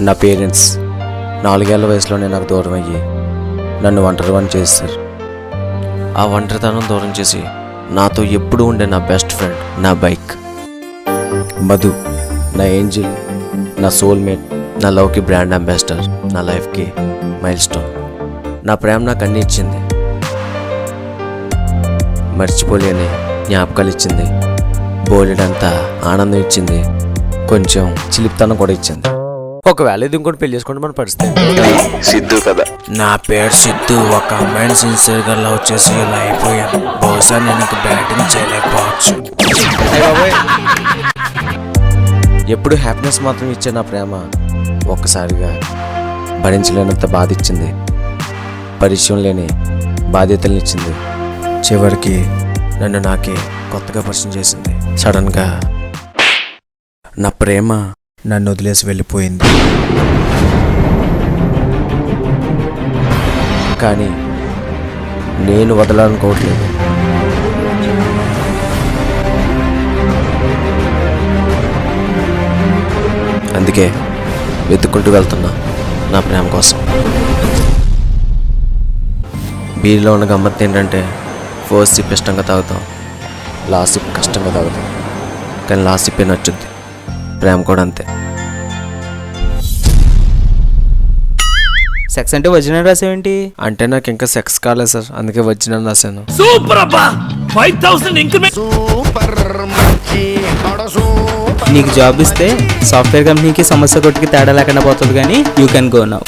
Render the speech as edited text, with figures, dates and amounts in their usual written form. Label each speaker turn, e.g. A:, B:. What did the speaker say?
A: నా పేరెంట్స్ 4 ఏళ్ల వయసులోనే నాకు దూరం అయ్యి నన్ను ఒంటరివాణ్ణి చేశారు. ఆ ఒంటరితనం దూరం చేసి నాతో ఎప్పుడూ ఉండే నా బెస్ట్ ఫ్రెండ్, నా బైక్, మధు, నా ఏంజిల్, నా సోల్మేట్, నా లవ్కి బ్రాండ్ అంబాసిడర్, నా లైఫ్కి మైల్ స్టోన్. నా ప్రేమ నాకు అన్నీ ఇచ్చింది, మర్చిపోలేని జ్ఞాపకాలు ఇచ్చింది, బోలెడంతా ఆనందం ఇచ్చింది, కొంచెం చిలిపితనం కూడా ఇచ్చింది. ఒకవేళ ఇది ఇంకోటి పెళ్లి చేసుకుంటే మన పరిస్థితి
B: సిద్ధు కదా.
C: నా పేరు సిద్ధు. ఒక అమ్మాయిని సిన్సియర్గా లవ్ చేసి ఇలా అయిపోయాను. బహుశా నేను బ్యాటింగ్ చేయలేకపోవచ్చు.
A: ఎప్పుడు హ్యాపీనెస్ మాత్రం ఇచ్చే నా ప్రేమ ఒక్కసారిగా భరించలేనంత బాధ ఇచ్చింది, పరిచయం లేని బాధ్యతలను ఇచ్చింది, చివరికి నన్ను నాకే కొత్తగా పరిచయం చేసింది. సడన్గా నా ప్రేమ నన్ను వదిలేసి వెళ్ళిపోయింది. కానీ నేను వదలాలనుకోవట్లేదు. అందుకే వెతుక్కుంటూ వెళ్తున్నా నా ప్రేమ కోసం. బీర్లో ఉన్న గమ్మత్తు ఏంటంటే ఫస్ట్ సిప్ ఇష్టంగా తాగుతాం, లాస్ట్ సిప్ కష్టంగా తాగుతాం. కానీ లాస్ట్ సిప్పే నచ్చుద్ది. ప్రేమ కూడా అంతే.
D: సెక్స్ అంటే వజ్రం రాసేవేంటి?
A: అంటే నాకు ఇంకా సెక్స్ కాలేదు సార్, అందుకే వచ్చిన రాశాను.
D: నీకు జాబ్ ఇస్తే సాఫ్ట్వేర్ కంపెనీకి సమస్య కొట్టుకి తేడా లేకుండా పోతుంది, కానీ యూ కెన్ గో నౌ.